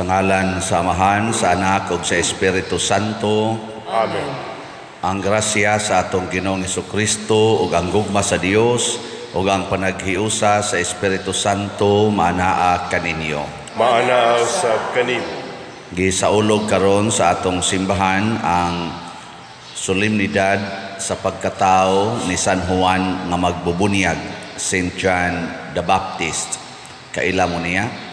Sa ngalan sa Amahan, sa Anak, ug sa Espiritu Santo. Amen. Ang grasya sa atong Ginoong Hesukristo ug ang gugma sa Dios ug ang panaghiusa sa Espiritu Santo maanaa kaninyo. Maanaa sa kanimo. Gisaulog karon sa atong simbahan ang solemnidad sa pagkatao ni San Juan nga magbubunyag, St. John the Baptist. Kaila mo niya?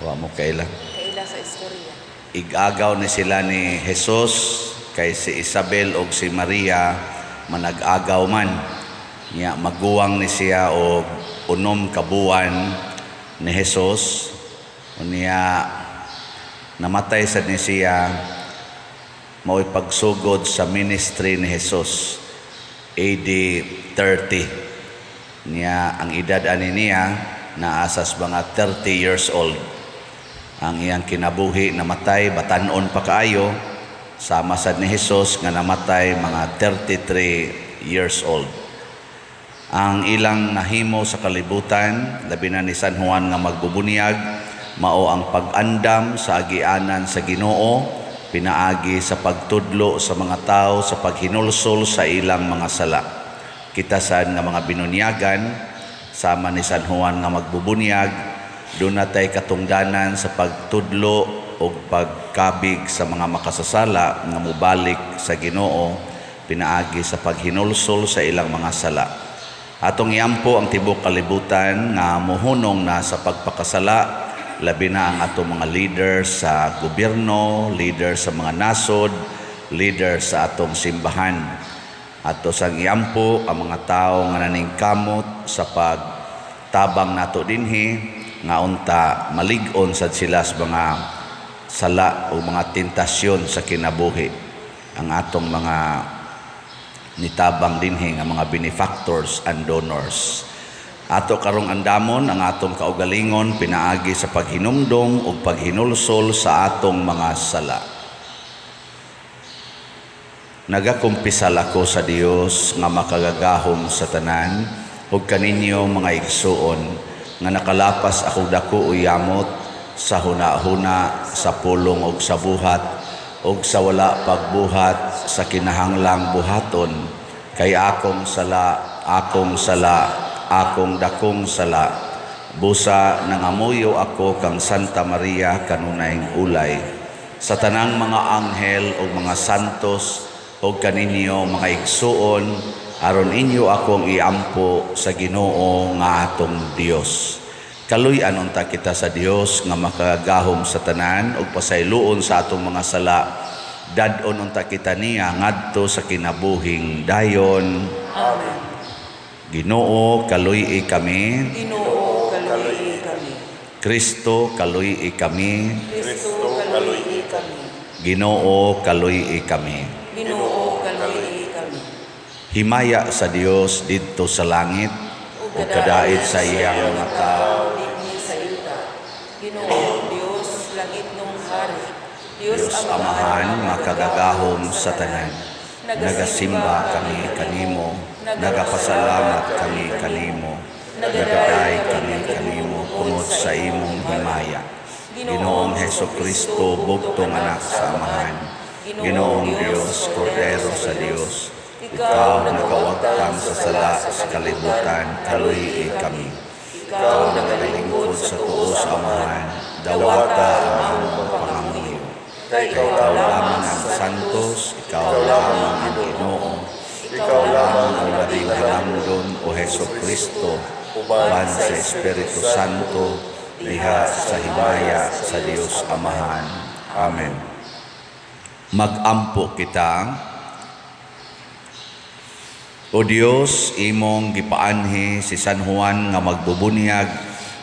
Wa mo kaila. Kaila sa istorya. Igagaw ni sila ni Jesus kay si Isabel o si Maria manag-agaw man. Niya maguwang ni siya o unom kabuan ni Jesus. Niya namatay sa ni siya mao'y pagsugod sa ministry ni Jesus. AD 30. Niya ang edad ani niya naasas mga 30 years old. Ang iyang kinabuhi namatay batan-on pa kaayo sama sad ni Jesus nga namatay mga 33 years old. Ang ilang nahimo sa kalibutan labi na ni San Juan nga magbubunyag mao ang pag-andam sa agianan sa Ginoo, pinaagi sa pagtudlo sa mga tao sa paghinulsol sa ilang mga sala. Kita sad nga mga binunyagan sama ni San Juan nga magbubunyag doon natay katungdanan sa pagtudlo o pagkabig sa mga makasasala nga mubalik sa Ginoo, pinaagi sa paghinulsol sa ilang mga sala. Atong iampo ang tibok kalibutan nga muhunong na sa pagpakasala, labi na ang atong mga leader sa gobyerno, leader sa mga nasod, leader sa atong simbahan. Ato sang iampo ang mga tao nga naningkamot sa pagtabang nato dinhi, nga unta malig-on sad sila sa mga sala o mga tentasyon sa kinabuhi. Ang atong mga nitabang dinhi nga mga benefactors and donors. Ato karong andamon ang atong kaugalingon pinaagi sa paghinumdom o paghinulsol sa atong mga sala. Nagakumpisal ako sa Dios nga makagagahom sa tanan ug kaninyo mga igsuon nga nakalapas ako dako uyamot sa huna-huna, sa pulong ug sa buhat ug sa wala pagbuhat sa kinahanglang buhaton kay akong sala, akong dakong sala. Busa nangamuyo ako kang Santa Maria kanunayng ulay. Sa tanang mga anghel ug mga santos ug kaninyo mga igsuon aron inyo akong iampo sa Ginoo nga atong Dios. Kaluy-an unta kita sa Dios nga makagahom sa tanan ug pasayloon sa atong mga sala. Dad-on unta kita niya ngadto sa kinabuhing dayon. Amen. Ginoo kaluy-i kami. Ginoo, kaluy kami. Kristo kaluy-i kami. Kristo, kaluy kami. Ginoo kaluy-i kami. Ginoo, kaluy kami. Himaya sa Dios didto sa langit ug kadait sa iyang mga tao. Digni sa ita. Ginoo, Dios, langit nung hari. Dios Amahan makagagahom sa tanan. Nagasimba kami kanimo, nagapasalamat kami kanimo, nagaday kami kanimo tungod sa imong himaya. Ginoong Hesukristo, bugtong anak sa Amahan. Ginoong Dios, Kordero sa Dios, ikaw nagawagtang sa sala sa kalibutan, kaluy kami. Ikaw nagalingkod sa tuos Amahan, dawata ang among pangamuyo. Ikaw lamang ang santos, ikaw lamang ang Ginoo, ikaw lamang ang labing hinamdon o Hesukristo, uban sa Espiritu Santo, diha sa himaya sa Dios Amahan. Amen. Magampo kita. O Dios, imong gipaanhi si San Juan nga magbubunyag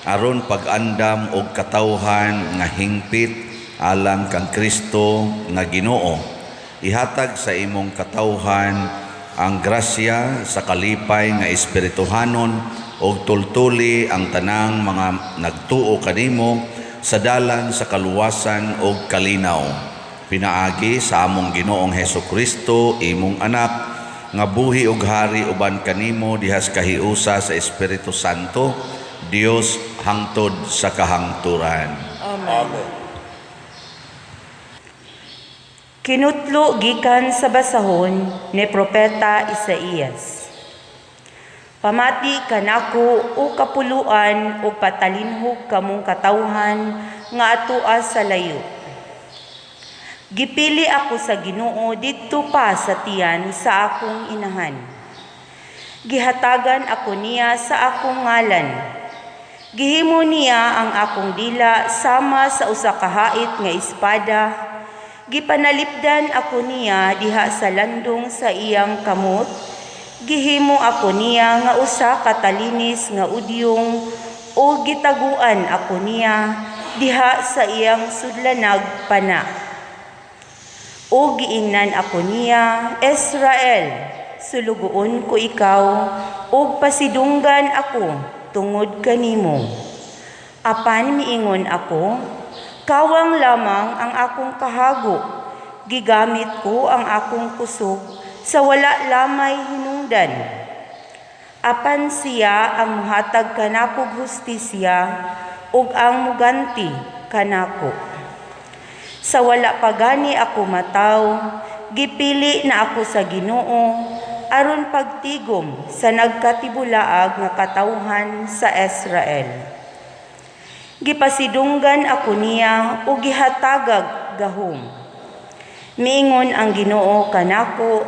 aron pag-andam og katawhan nga hingpit alang kang Kristo nga Ginoo. Ihatag sa imong katawhan ang grasya sa kalipay nga espirituhanon og tultuli ang tanang mga nagtuo kanimo sa dalan sa kaluwasan og kalinaw. Pinaagi sa among Ginoong Hesukristo, imong anak, nga buhi ug hari uban kanimo dihas kahiusa sa Espiritu Santo, Dios hangtod sa kahangturan. Amen. Kinutlo gikan sa basahon ni Propeta Isaías. Pamati kanako o kapuluan o patalinhog kamong katawhan nga atoa sa layo. Gipili ako sa Ginoo didto pa sa tiyan sa akong inahan. Gihatagan ako niya sa akong ngalan. Gihimo niya ang akong dila sama sa usa ka hait nga espada. Gipanalipdan ako niya diha sa landong sa iyang kamot. Gihimo ako niya nga usa ka talinis nga udyong o gitaguan ako niya diha sa iyang sudlanag pana. O giingnan ako niya, Israel, sulugoon ko ikaw, o pasidunggan ako tungod kanimo. Apan miingon ako, kawang lamang ang akong kahago, gigamit ko ang akong kusog sa wala lamay hinungdan. Apan siya ang muhatag kanakog hustisya ug ang muganti kanako. Sa wala pagani ako mataw, gipili na ako sa Ginoo aron pagtigom sa nagkatibulaag nga katawhan sa Israel. Gipasidunggan ako niya ug gihatagag gahom. Miingon ang Ginoo kanako,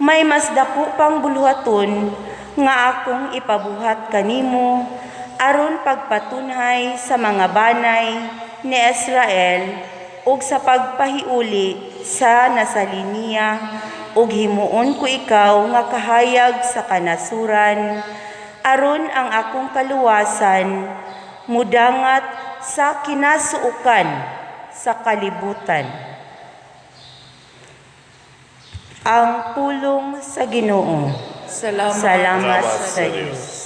may mas dako pang buluhaton nga akong ipabuhat kanimo aron pagpatunhay sa mga banay ni Israel ug sa pagpahiuli sa nasaliniya ug himuon ko ikaw nga kahayag sa kanasuran aron ang akong kaluwasan mudangat sa kinasuukan sa kalibutan. Ang pulong sa Ginoo. Salamat sa Diyos.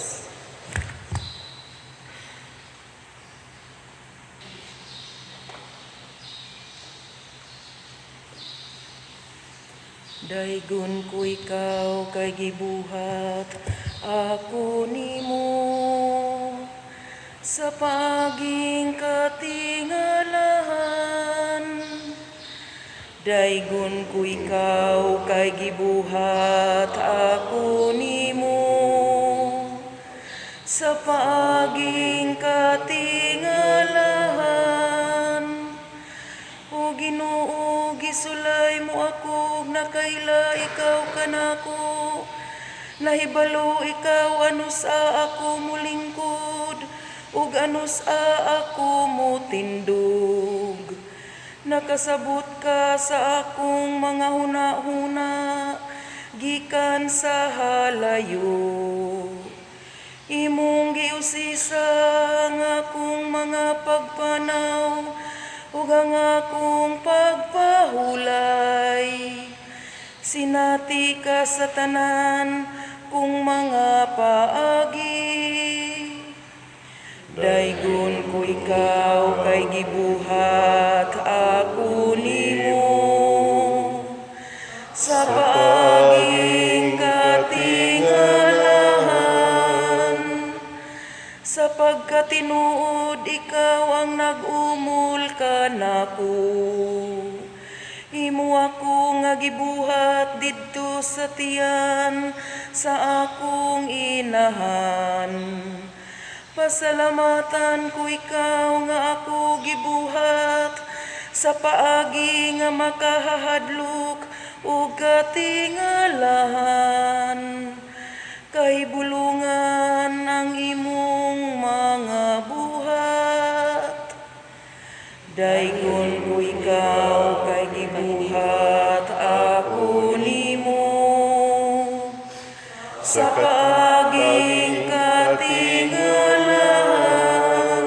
Daygon ko ikaw kay gibuhat ako nimo sa paging katingalahan. Daygon ko ikaw kay gibuhat ako nimo sa paging katingalahan. O Ginoo, gisulay mo ako nakaila ikaw kanako. Nahibalo ikaw ano sa ako mulingkod ug ano sa ako mo tindog. Nakasabot ka sa akong mga huna-huna, gikan sa halayo. Imong giusisa ang akong mga pagpanaw, ug ang akong pagpahulay. Sinati ka sa tanan kung mga paagi. Daygon ko ikaw kay gibuhat ako nimo sa paging katingalahan. Sapagkat tinuod ikaw ang nag-umul kanako. Imo ako nga gibuhat didto sa tiyan sa akong inahan. Pasalamatan ko ikaw nga ako gibuhat sa paagi nga makahahadlok ug katingalahan. Kay bulungan ang imong mga buhat. Daygon ko ikaw kay gibuhat ako nimo sa paaging katingalahan.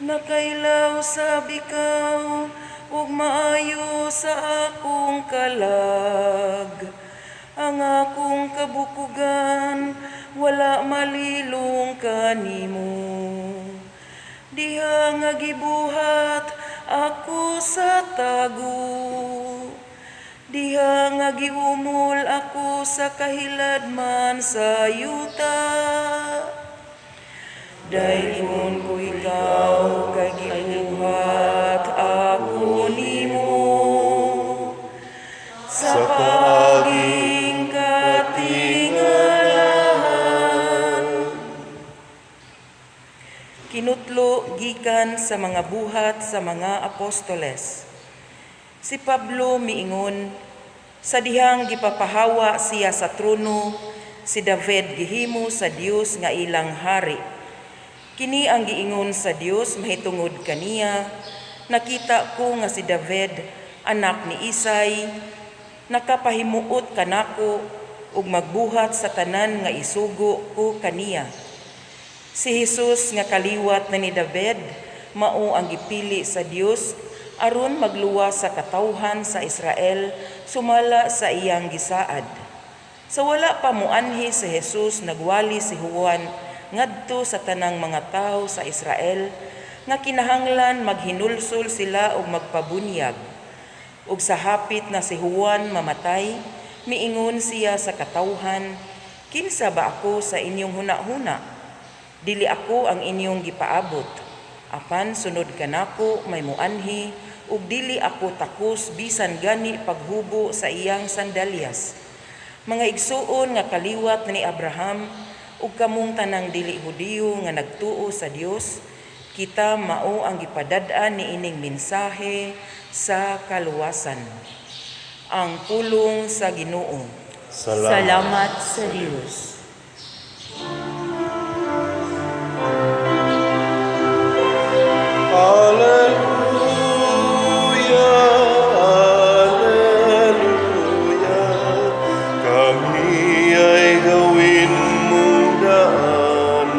Nakailaw sa bikaw ug maayo sa akong kalag. Ang akong kabukugan wala malilong kanimo. Diha nga gibuhat ako sa tago. Diha nga giumol ako sa kahiladman sa yuta. Daygon ko ikaw kay sa paaging katingalahan. Kinutlo gikan sa mga buhat sa mga apostoles. Si Pablo miingon, sa dihang gipapahawa siya sa trono, si David gihimo sa Dios nga ilang hari. Kini ang giingon sa Dios mahitungod kaniya, nakita ko nga si David, anak ni Isay, nakapahimuot kanako ug magbuhat sa tanan nga isugo ko kaniya. Si Jesus nga kaliwat na ni David, mao ang gipili sa Dios aron magluwa sa katawhan sa Israel sumala sa iyang gisaad. Sa wala pa muanhi si Jesus nagwali si Juan ngadto sa tanang mga tao sa Israel nga kinahanglan maghinulsol sila og magpabunyag. Ug sa hapit na si Juan mamatay, miingon siya sa katawhan, kinsa ba ako sa inyong hunahuna? Dili ako ang inyong gipaabot. Apan sunod kanako may muanhi ug dili ako takos bisan gani paghubo sa iyang sandalyas. Mga igsuon nga kaliwat ni Abraham ug kamong tanang dili Hudiyo nga nagtuo sa Dios, kita mao ang gipadad-an ni ining mensahe sa kaluwasan. Ang pulong sa Ginoo. Salamat sa Dios. Alleluia, alleluia. Kami ay gawin mong daan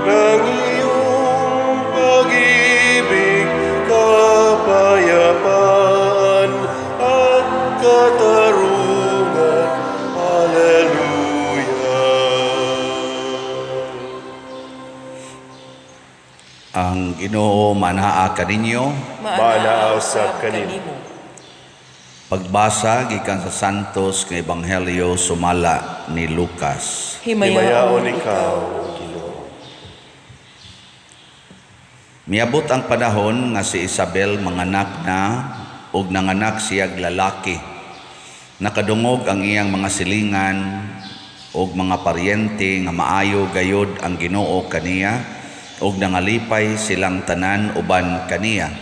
ng iyong pag-ibig, kapayapaan at katarungan. Alleluia. Ang Ginoo manaa kaninyo. Manaaw sab kanimo. Pagbasa gikan sa Santos nga Ebanghelyo sumala ni Lucas. Himayaon ikaw, Ginoo. Miabot ang panahon nga si Isabel manganak na ug nanganak siyag lalaki. Nakadungog ang iyang mga silingan ug mga paryente nga maayo gayud ang Ginoo kaniya ug nangalipay silang tanan uban kaniya.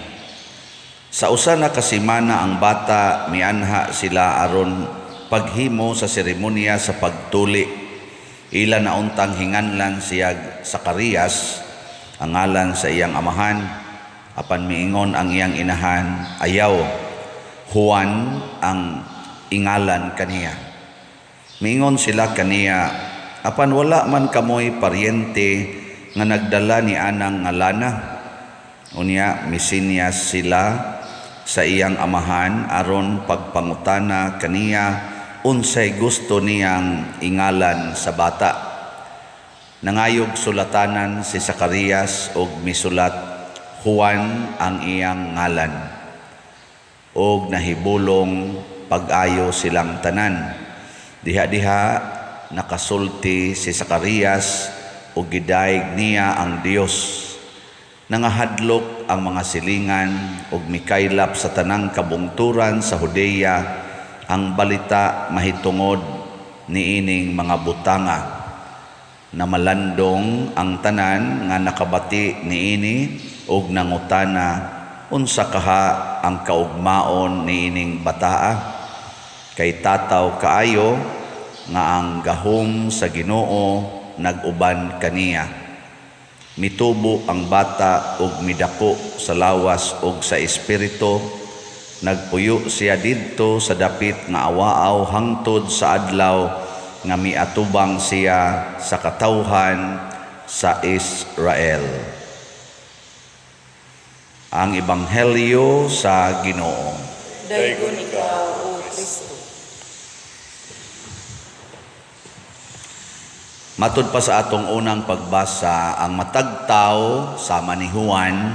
Sa usa na kasimana ang bata mianha sila aron paghimo sa seremonya sa pagtuli. Ila nauntang hinganlan siyag Zacarias, ang ngalan sa iyang amahan. Apan miingon ang iyang inahan, ayaw, Juan ang ingalan kaniya. Miingon sila kaniya, apan wala man kamoy paryente nga nagdala ni anang ngalana. Unya misinyas sila sa iyang amahan aron pagpangutana kaniya unsay gusto niyang ingalan sa bata. Nangayog sulatanan si Zacarias og misulat Juan ang iyang ngalan. Og nahibulong pag-ayo silang tanan. Diha-diha nakasulti si Zacarias o gidayeg niya ang Dios. Nangahadlok ang mga silingan o mikaylap sa tanang kabungturan sa Judea ang balita mahitungod niining mga butanga. Namalandong ang tanan nga nakabati niini og nangutana unsa kaha ang kaugmaon niining bataa. Kay tataw kaayo nga ang gahom sa Ginoo nag-uban kaniya. Mitubo ang bata ug midako sa lawas ug sa espiritu. Nagpuyo siya didto sa dapit nga awaaw hangtod sa adlaw nga miatubang siya sa katawhan sa Israel. Ang Ebanghelyo sa Ginoo. Daygon ikaw, O Kristo. Matud pa sa atong unang pagbasa, ang matagtaw sama ni Juan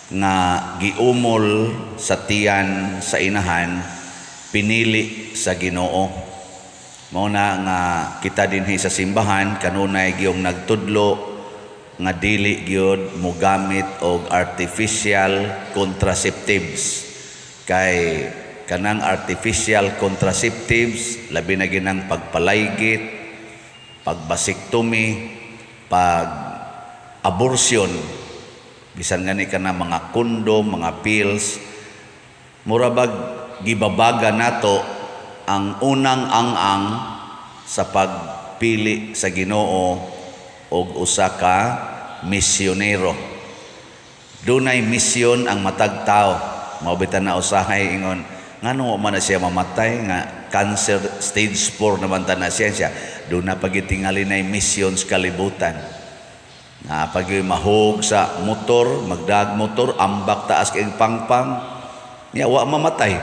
nga giumol sa tiyan sa inahan, pinili sa Ginoo. Mao na nga kita dinhi sa simbahan kanunay giyong nagtudlo nga dili gyud mogamit og artificial contraceptives kay kanang artificial contraceptives, labi na ginang pagpalaygit, pagbasiktomy, pag-abortion, bisan gani ka na mga kondom, mga pills, murabag gibabaga nato ang unang ang sa pagpili sa Ginoo og usa ka misyonero. Dunay misyon ang matag tao. Maubitan na usahay ingon, ngano man na siya mamatay nga cancer stage 4 naman ta na siya. Doon na pagitingali na misyon sa kalibutan. Na pag mahog sa motor, magdag motor, ambak taas kay pangpang, niya wa mamatay.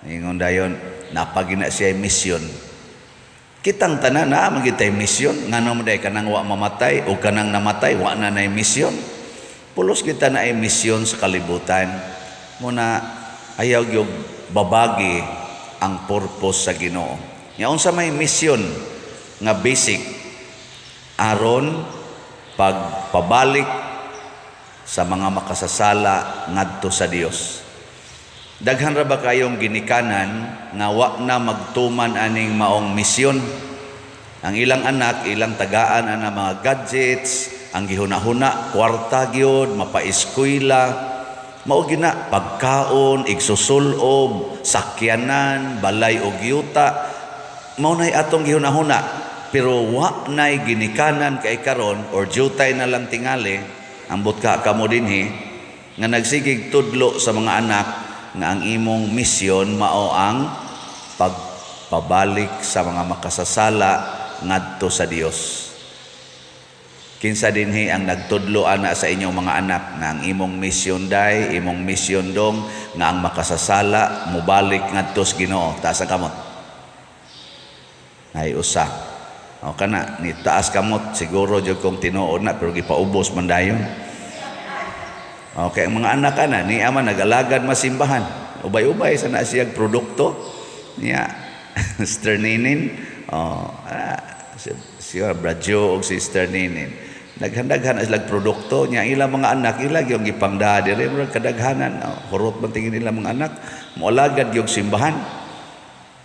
Ingon dayon, napagina siya misyon. Kitang tanan na magitay misyon, ngano man day kanang wa mamatay o kanang namatay, wa na nay misyon. Pulos kita na ay misyon sa kalibutan. Muna ayaw yung babagi ang purpose sa Ginoo. Yaon sa may misyon nga basic aron pagpabalik sa mga makasasala ngadto sa Dios. Daghan ra ba kayong ginikanan nga wa na magtuman aning maong misyon? Ang ilang anak, ilang tagaan ana mga gadgets, ang gihuna-huna, kwarta gyud, mapaeskwela, mao gina pagkaon, igsusulob, sakyanan, balay og yuta, mao nay atong gihuna-huna. Pero wa nay ginikanan kay karon or jutay na lang tingali, ambot ka kamo dinhi nga nagsigig tudlo sa mga anak nga ang imong misyon mao ang pagpabalik sa mga makasasala ngadto sa Dios. Kinsa dinhi ang nagtudlo ana sa inyong mga anak na ang imong misyon day, imong misyon dong nga ang makasasala mubalik ngadto sa Ginoo. Taas ang kamot. Ay usa. O kana ni taas kamot siguro jud kong tinuod na pero gipaubos man dayon. Okay, ang mga anak ana ni ama nagalagad masimbahan. Ubay-ubay sa na siyang produkto niya Sister Ninin. Siya Bradjo og Sister Ninin. Daghan-daghan sila produkto niya ilang mga anak ilag yung gipangda dire kadaghanan hurot man tingin nila mga anak moalagad yung simbahan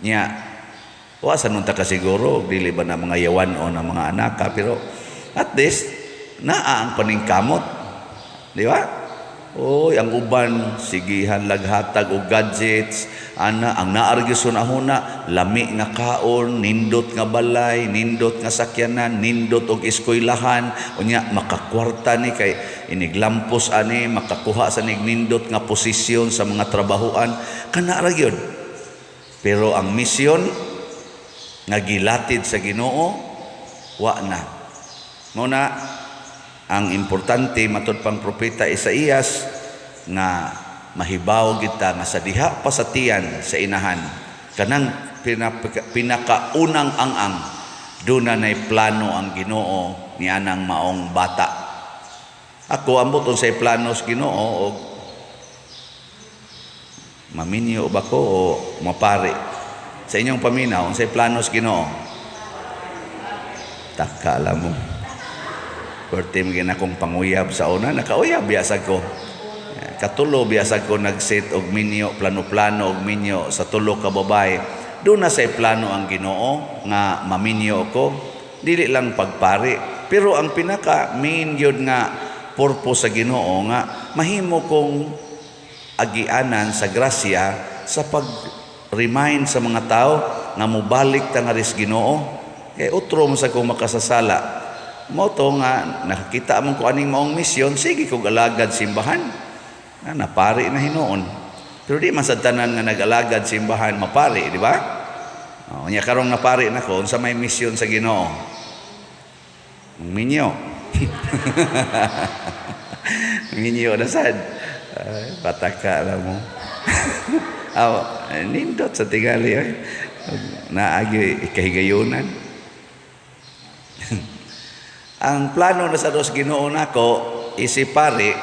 niya wa sa nun ta ka siguro dili ba na mga yawan o na mga anak pero at least naa ang paningkamot di ba? Oy, ang uban sigihan laghatag og gadgets ana ang naargison ahuna lami nga kaon, nindot nga balay, nindot nga sakyanan, nindot og eskwelahan unya makakwarta ni kay iniglampos ani makakuha sa nindot nga posisyon sa mga trabahoan kana ra gyud. Pero ang misyon nga gilatid sa Ginoo wa na. Muna ang importante matud pang propeta Isaías nga mahibaw kita nga sa diha pa sa tiyan sa inahan kanang pinakaunang ang duna nay plano ang Ginoo ni anang maong bata. Ako ambot unsay planos Ginoo og maminyo ba ko o mapari sa inyong paminaw unsay planos Ginoo? Takala mo Perti magin akong panguyab sa una, nakauyab biasa ko. Katulo biasa ko nag-set og minyo, plano-plano og minyo sa tulo ka babae. Doon na say plano ang Ginoo nga maminyo ko, dili lang pagpari. Pero ang pinaka main yun nga purpose sa Ginoo nga mahimo kong agianan sa grasya sa pag-remind sa mga tao nga mubalik ta nga ris Ginoo. Kay utro mo sa kong makasasala. Moto nga nakakita man ko aning maong misyon, sige ko galagad simbahan. Napari na hinuon. Pero di man sa tanan nga nagalagad simbahan mapari, di ba? Nya karong napari na ko unsa may misyon sa Ginoo. Minyo. Minyo na sad. Pataka lang mo. Nindot sa tingali naagi kahigayunan. Ang plano na sa dos Ginoo nako isipari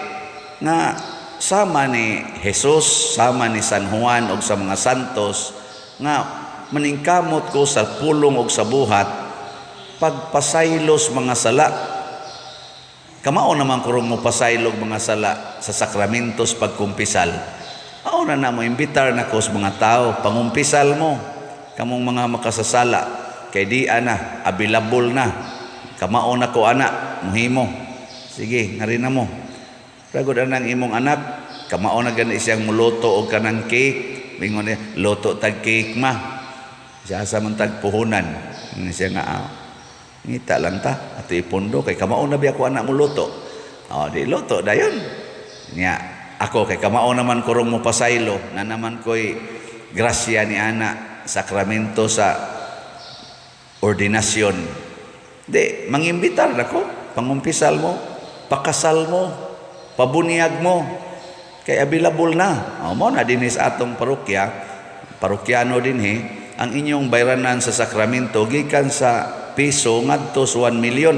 nga sama ni Jesus, sama ni San Juan og sa mga santos nga maningkamot ko sa pulong og sa buhat pagpasaylos mga sala. Kamao naman kurong mo pasaylog mga sala sa sakramentos pagkumpisal. na mo imbitar na ko sa mga tao, pangumpisal mo kamong mga makasasala kay di ana available na. Kamao na ko anak, muhimo. Sige, ngari na mo. Ragod anang imong anak, kamao na gani siyang muluto og kanang cake. Mingon niya, luto tag cake ma. Siya sa man tag puhunan. Ini siya nga, ngita lang ta, ato ipondo kay kamao na biya ko anak muluto. Di luto dayon. Nya, ako kay kamao naman kurong mo pasaylo, na naman ko'y grasya ni ana, sakramento sa ordinasyon. Di, mangimbitar na ko, pangumpisal mo, pakasal mo, pabunyag mo, kay available na. Mo na din sa atong parokya, parokyano din ang inyong bayranan sa sakramento, gikan sa piso ngadto sa 1 million.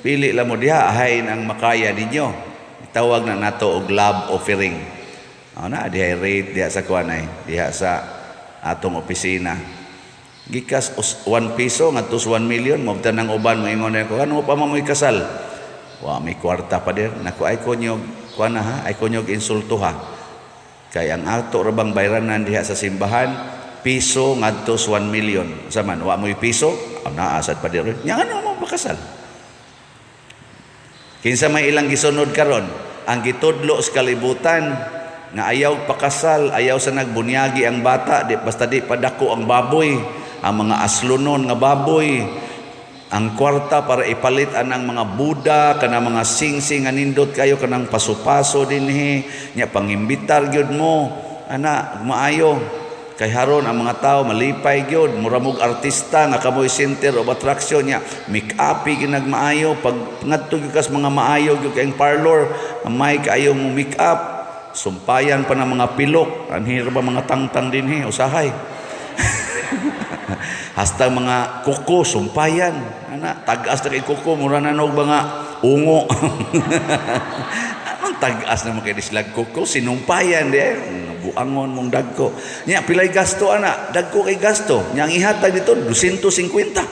Pili lang mo diha, ahayin ang makaya ninyo. Tawag na nato og love offering. Na diha rate diha sa kuanay, diha sa atong opisina. Gikas 1 piso ngadto sa 1 million, mabta nang uban mo ingon ko, ano pa mo kasal? Wa may kwarta pa dir. Naku ay konyog kuana ha, ay konyog insulto ha. Kay ang ato rabang bayranan diha sa simbahan, piso ngadto sa 1 million. Saman wa mo'y piso, naasad pa dir. Nya ano mo pakasal? Kinsa may ilang gisunod karon, ang gitudlo sa kalibutan nga ayaw pakasal, ayaw sa nagbunyagi ang bata, basta di padako ang baboy, ang mga aslunon nga baboy, ang kwarta para ipalit anang mga Buddha, kanang mga sing-sing nga nindot kayo, kanang paso-paso dinhi, nya pangimbitar gyud mo, ana, maayo. Kay haron ang mga tao malipay gyud, mura mog artista nga kamoy center of attraction nya, make-up ginagmaayo, pag ngadto gyud kas mga maayo gyud kay parlor, may kaayo mo make-up. Sumpayan pa ng mga pilok. Anhir ba mga tangtang din usahay. Hasta mga kuko, sumpayan. Tag-as na kay kuko, mura na nog mga ungo. Anong tag-as na mga dislag kuko? Sinumpayan di buangon mong dagko. Nya, pilay gasto ana, dagko kay gasto. Nya, ang ihatag dito, 250.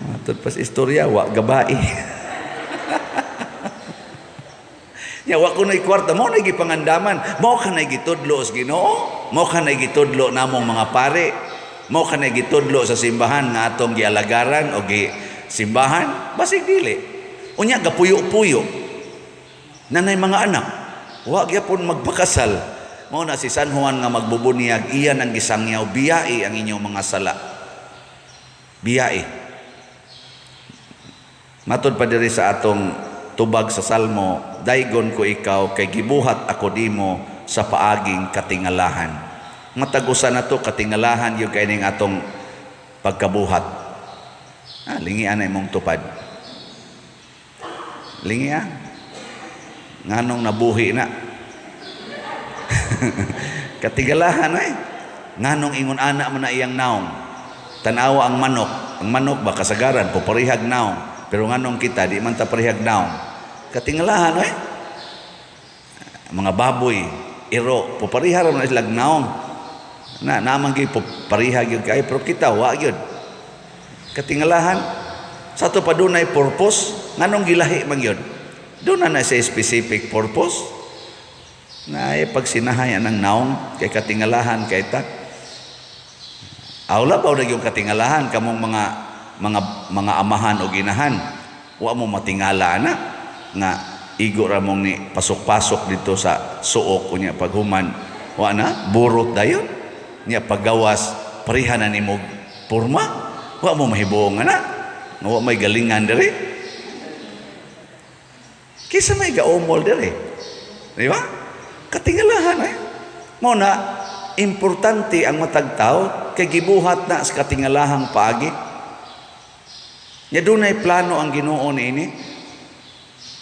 Matod pas istorya, wa gabai. Nya wa ko nay kwarta mo nay gipangandaman, mo ka nay gitudlo sa Ginoo, mo ka nay gitudlo namong mga pare, mo ka nay gitudlo sa simbahan nga atong gialagaran o simbahan, basig dili. Unya gapuyo-puyo. Nanay mga anak, wa gyapon magpakasal. Mao na si San Juan nga magbubunyag, iyan ang gisangyaw, biyai ang inyong mga sala. Biyai. Matod pa diri sa atong tubag sa Salmo, daygon ko ikaw kay gibuhat ako dimo sa paaging katingalahan. Matagusan na to katingalahan yung kay ning atong pagkabuhat. Lingian na imong tupad. Lingian. Nganong nabuhi na. Katingalahan ay. Nganong ingon anak mo na iyang naong. Tanawa ang manok. Ang manok ba kasagaran, puparihag naong. Pero nganong kita, di man ta parihag naong. Katingalahan, mga baboy, iro, puparihar na silang naong. Naman kayo puparihag yun kayo, pero kita, wa yun. Katingalahan, sa ito pa doon ay purpose, nganong gilahi man yun. Doon na sa specific purpose, na pagsinahayan ng naong, kay katingalahan, kay ta. Awla ba yung katingalahan, kamong mga amahan o ginahan, wa mo matingala na, nga igo ramong ni pasok-pasok dito sa suok unya paghuman wa na burot dayon nya paggawas parihan na nimo porma wa mo mahibong na wa may galingan diri kisa may gaumol diri di ba katingalahan mo na importante ang matag tao kay gibuhat na sa katingalahang paagi nya dunay plano ang Ginoo niini.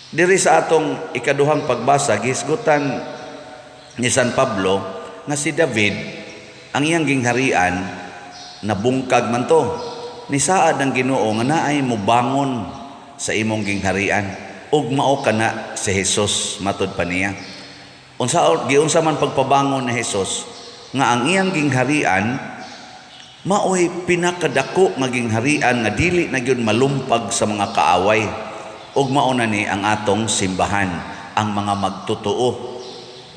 Diri sa atong ikaduhang pagbasa, gisgutan ni San Pablo nga si David, ang iyang gingharian, nabungkag man to. Ni saad ang Ginoo nga naay mo bangon sa imong gingharian. Ug mao kana si Jesus, matod pa niya. Giunsa man pagpabangon ni Jesus, nga ang iyang gingharian, maoy pinakadako nga gingharian nga dili na gyud malumpag sa mga kaaway. Ug mao na ni ang atong simbahan. ang mga magtotoo.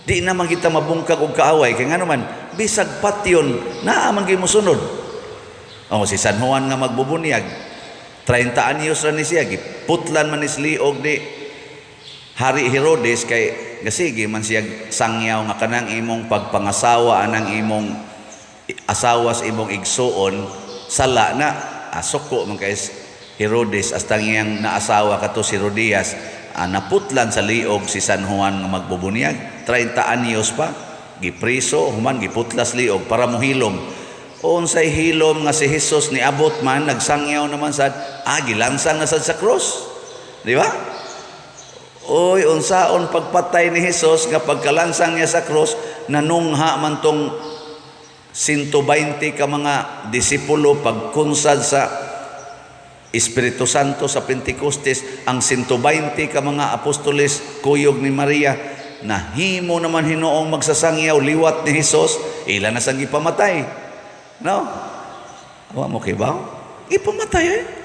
Di naman kita mabungkag og kaaway kay nga naman bisag patyon naa man gyud mosunod. O si San Juan nga magbubunyag 30 anyos ra ni siya giputlan man ni liog ni Hari Herodes kay gasigi man siya sangyaw nga kanang imong pagpangasawa anang imong asawa sa imong igsuon sala na suko man kay Herodes astang iyang naasawa kato si Herodias naputlan sa liog si San Juan nga magbubunyag 30 anyos pa gipriso human giputlas liog para mohilom. Unsay hilom nga si Jesus ni abot man nagsangyaw naman sad gilansang na sad sa cross. Di ba? Oy unsaon pagpatay ni Jesus nga pagkalansang niya sa cross nanungha man tong 120 ka mga disipulo pagkunsad sa Espiritu Santo sa Pentecostes ang 120 ka mga apostoles kuyog ni Maria nahimo naman Hinoong magsasangyaw liwat ni Jesus ila na sang gipamatay. No? Awa mo kay ba? Ipamatay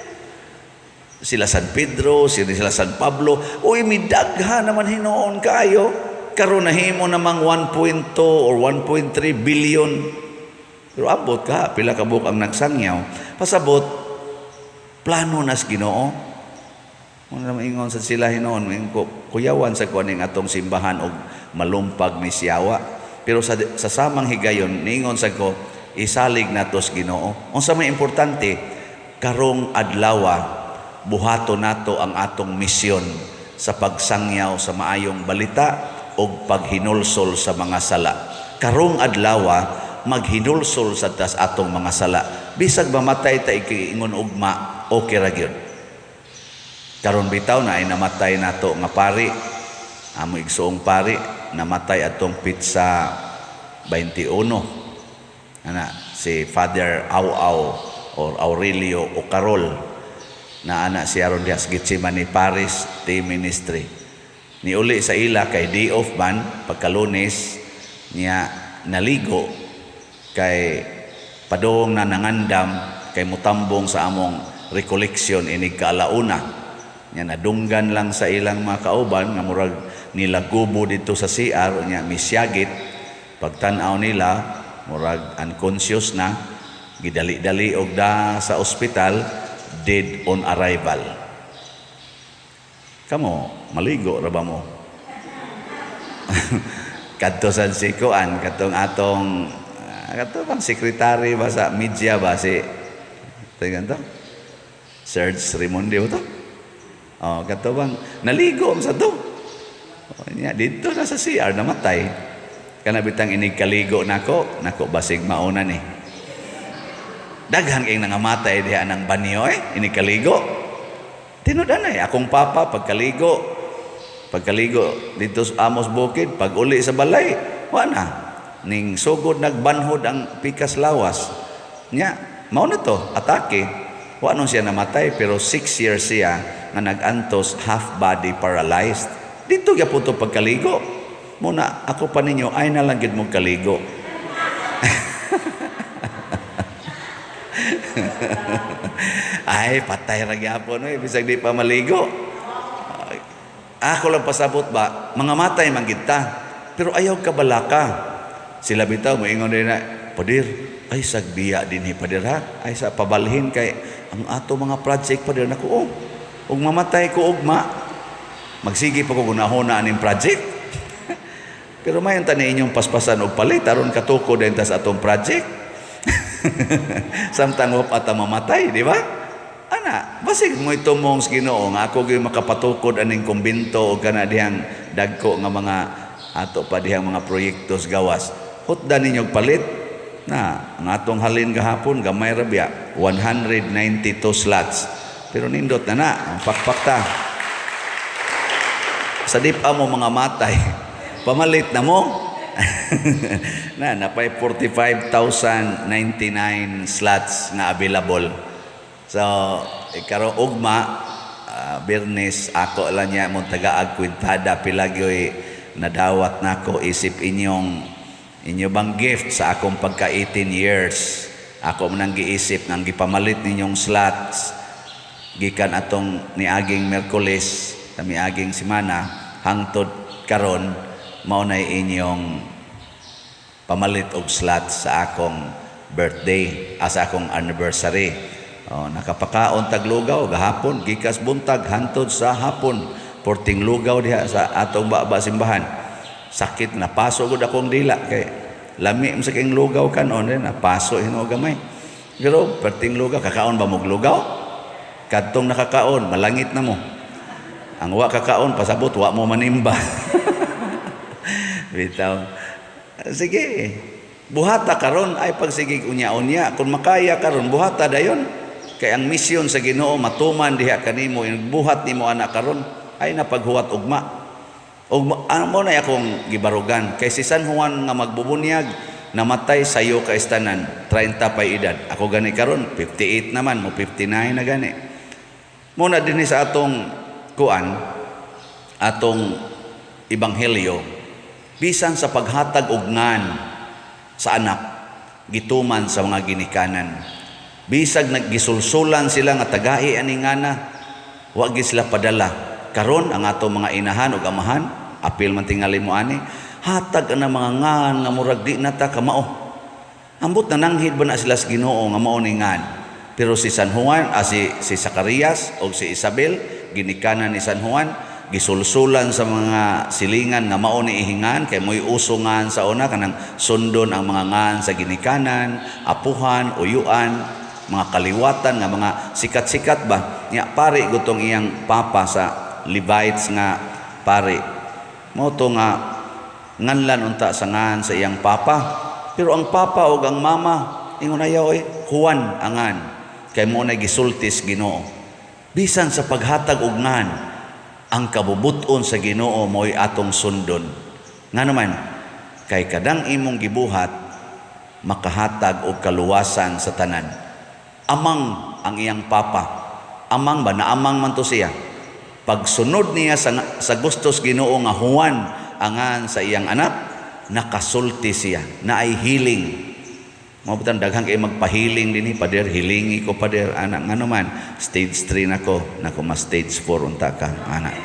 sila San Pedro, sila San Pablo. Uy, midagha naman Hinoon kayo. Karon nahimo namang 1.2 or 1.3 billion. Pero abot ka, pila ka buok ang nagsangyaw. Pasabot, plano nas Ginoo. Ano naman ingon sa sila Hinoon, kuyawan sa kuning atong simbahan og malumpag ni siyawa. Pero sa samang higayon, niingon sa ko, isalig natos Ginoo. Unsa may importante karong adlaw buhato nato ang atong misyon sa pagsangyaw sa maayong balita o paghinulsol sa mga sala. Karong adlaw maghinulsol sa tas atong mga sala. Bisag mamatay ta ikiingon ugma okay ra gyud. Karon bitaw na ay namatay nato nga pari. Amo igsuong pari namatay atong pitsa 21. Si Father Au or Aurelio Ocarol na anak si Aaron Diaz Gitsimani Paris Team Ministry ni uli sa ila kay day off man pagkalunes niya naligo kay padong na nangandam kay mutambong sa among recollection inig kaalauna niya nadunggan lang sa ilang mga kauban nga murag nila gubo dito sa CR niya misyagit pagtan-aw nila murag unconscious na gidali-dali og da sa ospital dead on arrival. Kamo maligo ra ba mo? Kadto sa sikuan katong atong kato bang sekretary ba sa media ba si tingnan to Serge Raimundo to kato bang naligo sa to nya dito na sa CR namatay kana bitang inig kaligo nako basig mauna ni daghan kay nangamatay diha nang banyo inig kaligo tinud-anay akong papa pagkaligo dito sa Amos Bukid pag uli sa balay wa na ning sugod nagbanhod ang pikas lawas nya mao na to atake wa nun siya namatay pero 6 years siya nga nagantos half body paralyzed dito gyapon to pagkaligo muna ako pa ninyo ay nalanggit mong kaligo. Ay patay ra gyapon bisag di pa maligo. Ako lang pasabot ba mga matay manggid ta pero ayaw ka balaka. Sila bitaw moingon din na padir ay sagbiya dinhi padir ha ay sa pabalhin kay ang ato mga project padir nako ug mamatay ko ugma magsige pa ko gunahon na aning project. Pero may ang tani inyong paspasan og palit aron katuko din tas atong project. Samtang at mamatay, di ba? Ana, basig mo itumong sa Ginoo nga ako gyud makapatukod aning kumbento o kana dihang dagko nga mga ato pa dihang mga proyektos gawas. Hutdan ninyong palit na ang atong halin gahapon gamay ra biya 192 slots. Pero nindot na ang pakpakta. Sa dipa mo mga matay. Pamalit na mo. napay 45,099 slots na available. So, karon ugma, Bernes, ako lang niya mong taga-ag kwintada, pilagyoy nadawat nako isip inyo bang gift sa akong pagka 18 years. Ako man nang giisip nang gipamalit ninyong slots gikan atong niaging Miyerkules, miaging semana hangtod karon mao na inyong pamalit og slot sa akong birthday, sa akong anniversary. Nakapakaon tag lugaw gahapon gikas buntag hantod sa hapon, porting lugaw diha sa atong baba simbahan. Sakit na paso gud akong dila kay lami sa king lugaw kanon na paso hino gamay. Pero porting lugaw kakaon ba mo lugaw? Kadtong nakakaon malangit na mo. Ang wa kakaon pasabot wa mo manimba. Bitaw. Sige. Buhata karon ay pagsigig unya-unya kung makaya karon buhata dayon. Kay ang misyon sa Ginoo matuman diha kanimo buhat nimo anak karon ay napaghuwat ugma. Ug ano mo na akong gibarugan kay si San Juan nga magbubunyag namatay sayo ka istanan 30 pa edad. Ako gani karon 58 naman mo 59 na gani. Muna dinhi sa atong kuan atong ebanghelyo bisan sa paghatag og ngan sa anak gituman sa mga ginikanan. Bisag naggisulsulan sila nga tagai ani ngana, wa gi sila padala. Karon ang ato mga inahan ug amahan, apil man tingali mo ani, hatag ana mga ngan nga murag di nata kamao. Ambot na nanghid ba na sila sa Ginoo nga mao ni ngan. Pero si San Juan, si Zacarias o si Isabel, ginikanan ni San Juan, gisulsulan sa mga silingan nga mao ni ihingan kay moy usungan sa una kanang sundon ang mga ngan sa ginikanan, apuhan, uyuan, mga kaliwatan nga mga sikat-sikat ba nya pare gutong iyang papa sa Levites nga pare mo to nga nganlan unta sa ngan sa iyang papa pero ang papa ug ang mama ingon ayaw Juan angan kay mo na gisultis Ginoo bisan sa paghatag og ngan ang kabubuton sa Ginoo mo'y atong sundon nga naman kay kadang imong gibuhat makahatag og kaluwasan sa tanan. Amang ang iyang papa. Amang ba? Naamang man to siya. Pagsunod niya sa gustos Ginoo nga Juan angan sa iyang anak, nakasulti siya. Na ay healing. Mabutan daghang kay magpahiling dinhi pader hilingi ko pader anak ngano man stage 3 nako mas stage 4 unta ka anak.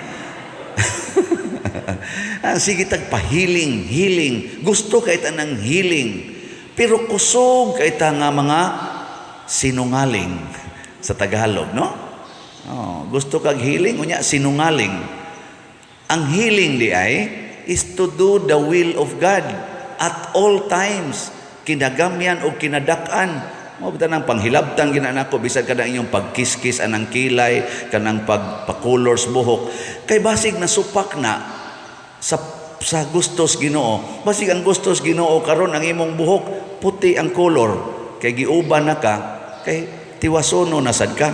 Sige tagpahiling, healing. Gusto kay tanang healing. Pero kusog kay ta nga mga sinungaling sa Tagalog, no? Gusto kag healing, unya sinungaling. Ang healing di ay is to do the will of God at all times. Kinagamyan o kinadak-an. Mabutan ang panghilabtan ginanako bisan kadang inyong pagkiskis anang kilay, kanang pagpakolors buhok. Kay basig na supak na sa gustos Ginoo. Basig ang gustos Ginoo karon ang imong buhok puti ang kolor. Kay giuban na ka kay tiwasono na sad ka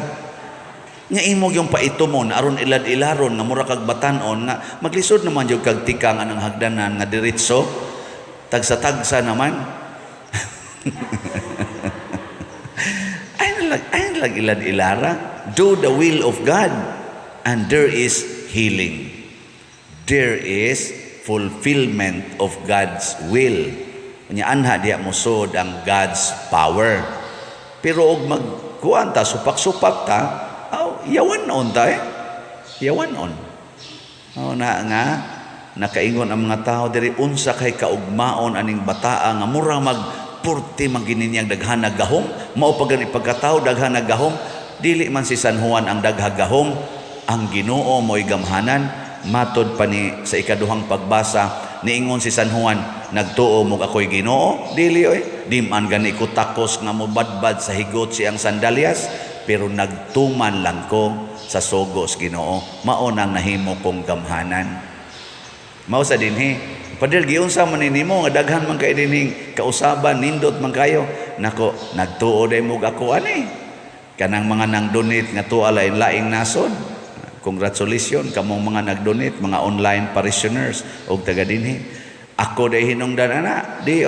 nga imog yung paitumon aron ilad-ilaron nga mura kag batan-on nga maglisod naman jud kag tikang anang hagdanan nga diretso tagsa-tagsa naman ay lag ilad-ilara do the will of God and there is healing, there is fulfillment of God's will. Nya anha diha mosod ang God's power. Pero og magkuan ta supak-supak ta, yawan-on ta yawan-on. Na nga nakaingon ang mga tao diri unsa kay kaugmaon aning bataa nga mura magpurti magininyang daghana gahom, mao pagan ipagkatao daghana gahom, dili man si San Juan ang daghang gahom, ang Ginoo mo'y gamhanan. Matod pa ni sa ikaduhang pagbasa niingon si San Juan, nagtuo mo ako'y Ginoo? Dili di man gani ko takos nga mobadbad sa higot siyang sandalyas, pero nagtuman lang ko sa sugos Ginoo. Mao nang nahimo kong gamhanan. Mao sa dinhi, padel giunsa man nimo nga daghan man kay dinhi kausaban nindot man kayo. Nako, nagtuo day mo ako ani. Kanang mga nang donate nga tuwa lain-laing nasod. Congratulations kamong mga nag-donate, mga online parishioners og taga dinhi. Ako day hinungdan ana, di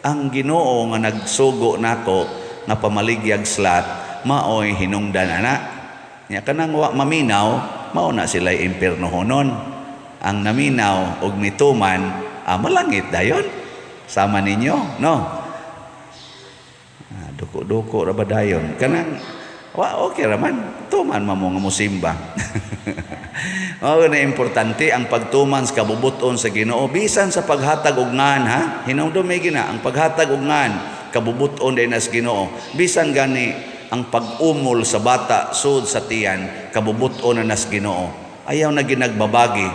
ang Ginoo nga nagsugo nako nga pamaligyag slot, maoy hinungdan ana. Nya kanang wa maminaw, mao na sila impiernohonon. Ang naminaw og mituman, malangit dayon. Sama ninyo, no? Duko-duko ra ba dayon? Kanang okay raman, tuman mo nga musimba. Mao na importante ang pagtuman sa kabubuton sa Ginoo bisan sa paghatag og ngan ha. Hinungdom may gina ang paghatag og ngan kabubuton din as Ginoo. Bisan gani ang pag-umol sa bata sud sa tiyan kabubuton na nas Ginoo. Ayaw na ginagbabagi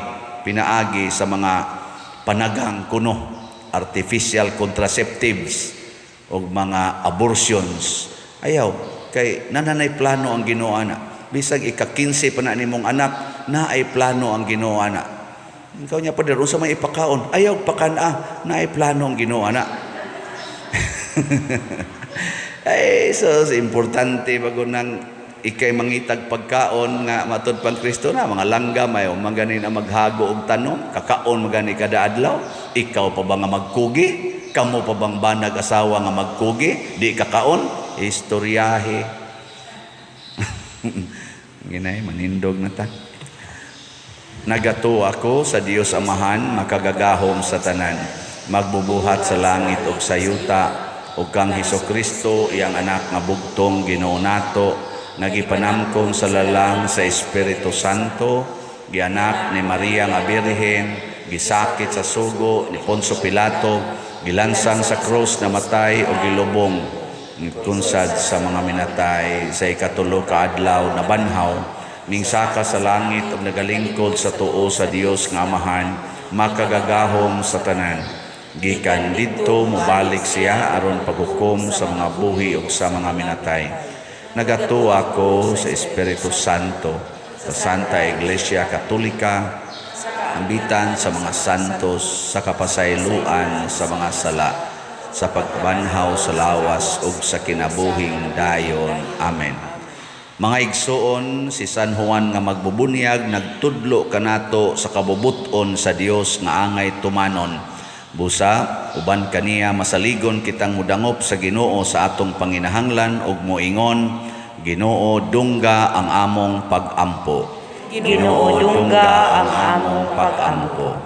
pinaagi sa mga panagang kuno, artificial contraceptives o mga abortions. Ayaw kay nananay plano ang Ginoo ana. Bisag ika-15 pa na nimong anak, na ay plano ang Ginoo ana. Ikaw niya pader unsa may ipakaon? Ayaw pakana, na ay plano ang Ginoo ana. Ay so importante bago nang ikay mangitag pagkaon nga matud pang Kristo na mga langgam ay magani na maghago og tanom, kakaon magani kada adlaw. Ikaw pa ba nga magkugi? Kamo pa bang banag asawa nga magkugi? Di kakaon? Istoryahe. Ginay, manindog na ta. Nagato ako sa Dios Amahan, makagagahom sa tanan, magbubuhat sa langit ug sa yuta, ug kang Hesukristo, iyang anak nga bugtong Ginoo nato, nagipanamkon sa lalang sa Espiritu Santo, gianak ni Maria nga Birhen, gisakit sa sugo ni Poncio Pilato, gilansang sa krus na matay o gilubong, tunsad sa mga minatay sa ikatulo ka adlaw na banhaw, mingsaka sa langit ug nagalingkod sa tuo sa Dios nga Amahan, makagagahom sa tanan. Gikan didto mobalik siya aron paghukom sa mga buhi ug sa mga minatay. Nagatuo ako sa Espiritu Santo, sa Santa Iglesia Katolika, ambitan sa mga santos, sa kapasayloan sa mga sala, sa pagbanhaw sa lawas ug sa kinabuhing dayon. Amen. Mga igsoon, si San Juan nga magbubunyag nagtudlo kanato sa kabubuton sa Dios nga angay tumanon. Busa uban kaniya masaligon kitang mudangop sa Ginoo sa atong panginahanglan ug moingon, Ginoo dungga ang among pag-ampo. Ginoo dungga ang among pag-ampo.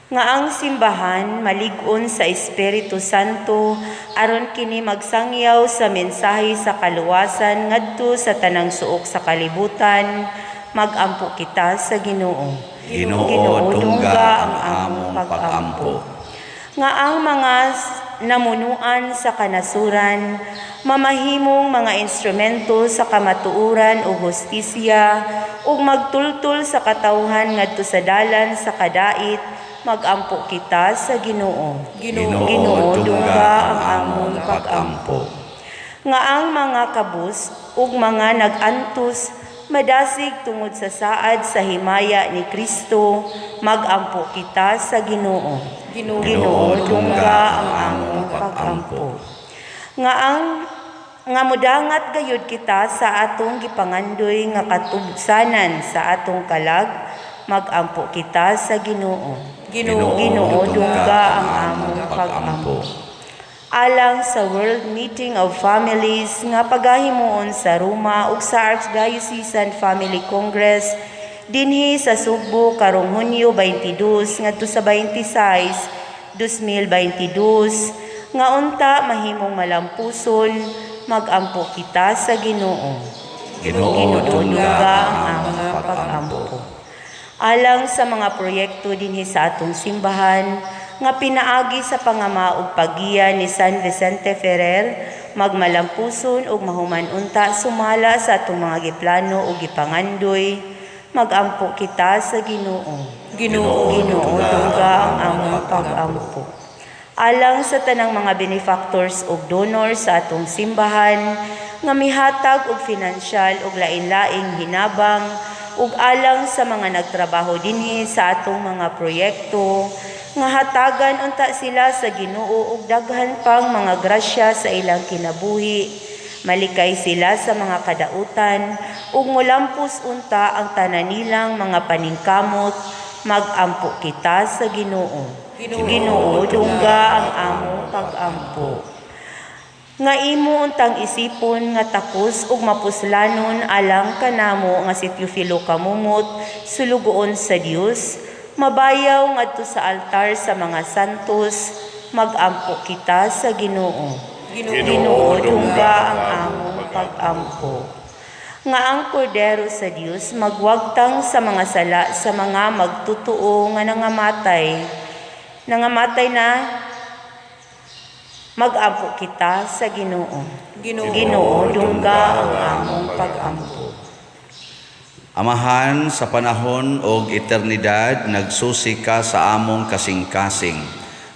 Nga ang simbahan malig-on sa Espiritu Santo aron kini magsangyaw sa mensahe sa kaluwasan ngadto sa tanang suok sa kalibutan, magampo kita sa Ginoo. Ginoo dungga ang among pag-ampo. Nga ang mga namunuan sa kanasuran mamahimong mga instrumento sa kamatuoran ug hustisya ug magtultol sa katawhan ngadto sa dalan sa kadait, magampo kita sa Ginoo. Ginoo dungga ang among pag-ampo. Nga ang mga kabus ug mga nag-antos madasig tungod sa saad sa himaya ni Kristo, magampo kita sa Ginoo. Ginoo dungga ang among pag-ampo. Nga mudangat gayud kita sa atong gipangandoy nga katubsanan sa atong kalag, magampo kita sa Ginoo. Ginoo dungga ang among pag-ampo. Alang sa World Meeting of Families nga pagahimuon sa Roma ug sa Archdiocesan Family Congress dinhi sa Sugbo karong Hunyo 22 ngadto sa 26, 2022 nga unta mahimong malampuson, magampo kita sa Ginoo. Ginoo dungga ang among pag-ampo. Alang sa mga proyekto dinhi sa atong simbahan nga pinaagi sa pangama ug paggiya ni San Vicente Ferrer, magmalampuson ug mahuman unta sumala sa atong mga giplano ug gipangandoy, magampo kita sa Ginoo. Ginoo dungga ang among pag-ampo. Alang sa tanang mga benefactors ug donors sa atong simbahan nga mihatag og finansyal ug lain-laing hinabang ug alang sa mga nagtrabaho dinhi sa atong mga proyekto nga hatagan unta sila sa Ginoo ug daghan pang mga grasya sa ilang kinabuhi, malikay sila sa mga kadautan ug molampos unta ang tanan nilang mga paningkamot, magampo kita sa Ginoo. Ginoo dungga ang among pag-ampo. Nga imo untang isipon nga takos ug mapuslanon alang kanamo nga si Teofilo Kamumot sulugoon sa Dios, mabayaw ngadto sa altar sa mga santos, magampo kita sa Ginoo. Ginoo dungga ang among pag-ampo. nga ang kordero sa Dios magwagtang sa mga sala sa mga magtutuo nga nangamatay na mag-ampo kita sa Ginoo. Ginoo, dungga ang among pag-ampo. Amahan, sa panahon og eternidad, nagsusi ka sa among kasing-kasing.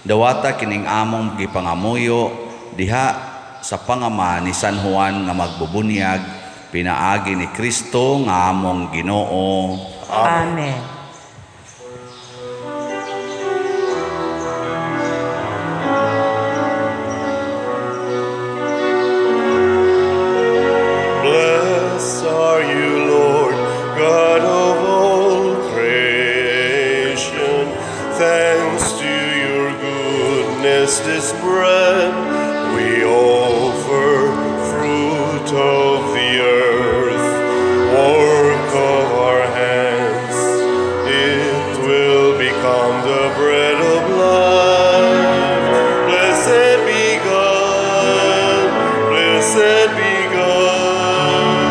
Dawata kining among gipangamuyo, diha sa pangama ni San Juan nga magbubunyag, pinaagi ni Kristo nga among Ginoo. Amen. Blessed are you, Lord, God of all creation. Thanks to your goodness, this bread we offer, fruit of the earth, work of our hands. It will become the bread of life. Blessed be God, blessed be God,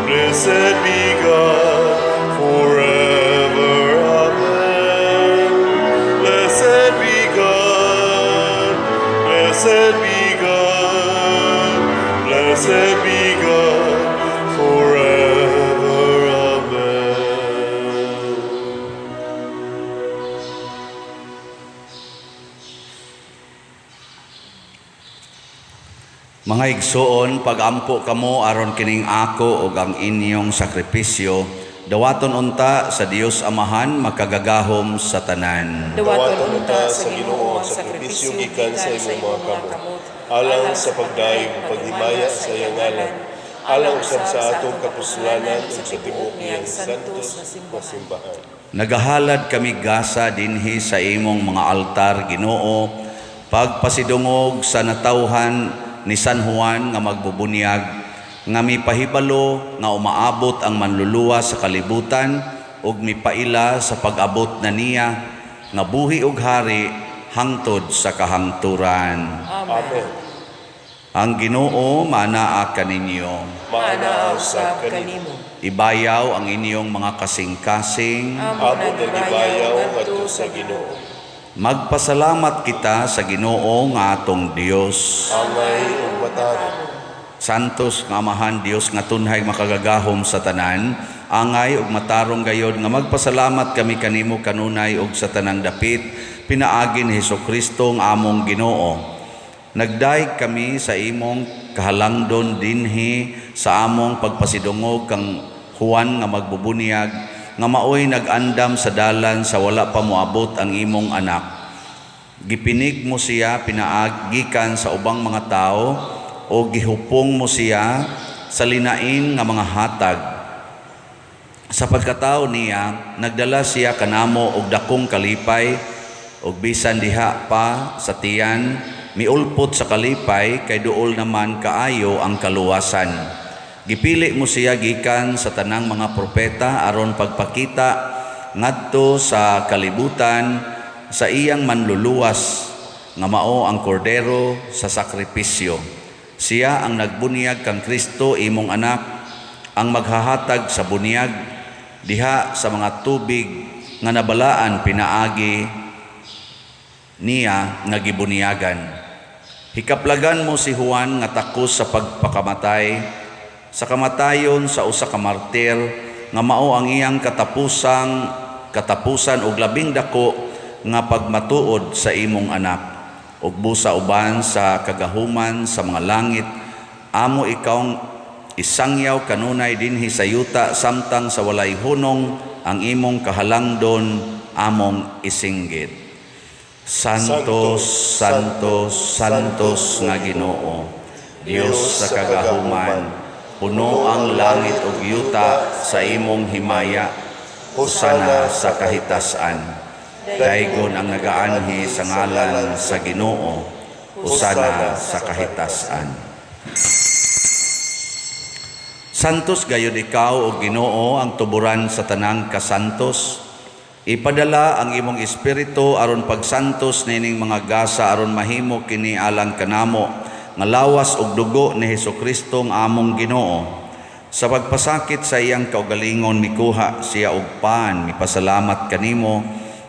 blessed be God forever. Amen. Blessed be God, blessed be God, blessed be God forever. Amen. Mga igsoon, pagampo kamo aron kining ako ug ang inyong sakripisyo, dawaton unta sa Dios Amahan makagagahom sa tanan. Dawaton unta sa Ginoo ang sakripisyo gikan sa imong mga kamot, Alang sa pagdaig paghimaya sa iyang ngalan, alang usab sa atong kapusulanan ug sa tibuok niyang santos nga simbahan. Nagahalad kami gasa dinhi sa imong mga altar, Ginoo, pagpasidungog sa natawhan ni San Juan nga magbubunyag, nga mipahibalo nga umaabot ang manluluwa sa kalibutan ug mipaila sa pag-abot na niya nga buhi ug hari hangtod sa kahangturan. Amen. Ang Ginoo manaa kaninyo. Maana usab kanimo. Ibayaw ang inyong mga kasing-kasing. Amo na gibayaw ngadto sa Ginoo. Magpasalamat kita sa Ginoo nga atong Dios. Angay ug matarong. Santos nga Amahan Dios nga tunhay makagagahom sa tanan, angay ug matarong gayod nga magpasalamat kami kanimo kanunay ug sa tanang dapit pinaagi ni Hesukristo nga among Ginoo. Nagdaig kami sa imong kahalangdon dinhi sa among pagpasidungog kang Juan nga magbubunyag, nga maoy nag-andam sa dalan sa wala pa moabot ang imong anak. Gipinig mo siya pinaagikan sa ubang mga tao o gihupong mo siya sa linain nga mga hatag. Sa pagkatao niya, nagdala siya kanamo og dakong kalipay og bisan diha pa sa tiyan, miulpot sa kalipay kay duol naman kaayo ang kaluwasan. Gipili mo siya gikan sa tanang mga propeta aron pagpakita ngadto sa kalibutan sa iyang manluluwas nga mao ang kordero sa sakripisyo. Siya ang nagbunyag kang Kristo imong anak, ang maghahatag sa bunyag diha sa mga tubig nga nabalaan pinaagi niya nga gibunyagan. Hikaplagan mo si Juan nga takos sa pagpakamatay, sa kamatayon sa usa ka martir nga mao ang iyang katapusan og labing dako nga pagmatuod sa imong anak, ug busa uban sa kagahuman sa mga langit, amo ikaw isangyaw kanunay dinhi sa yuta samtang sa walay hunong ang imong kahalangdon among isinggit. Santos, Santos, Santos nga Ginoo, Dios sa kagahuman, puno ang langit ug yuta sa imong himaya, husana sa kahitasan. Daygon ang nagaanhi sa ngalan sa Ginoo, husana sa kahitasan. Santos gayud ikaw o Ginoo ang tuburan sa tanang kasantos. Ipadala ang imong espiritu aron pagsantos nining mga gasa aron mahimo kini alang kanamo nga lawas og dugo ni Hesukristo nga among Ginoo. Sa pagpasakit sa iyang kaugalingon mikuha siya og pan, mipasalamat kanimo,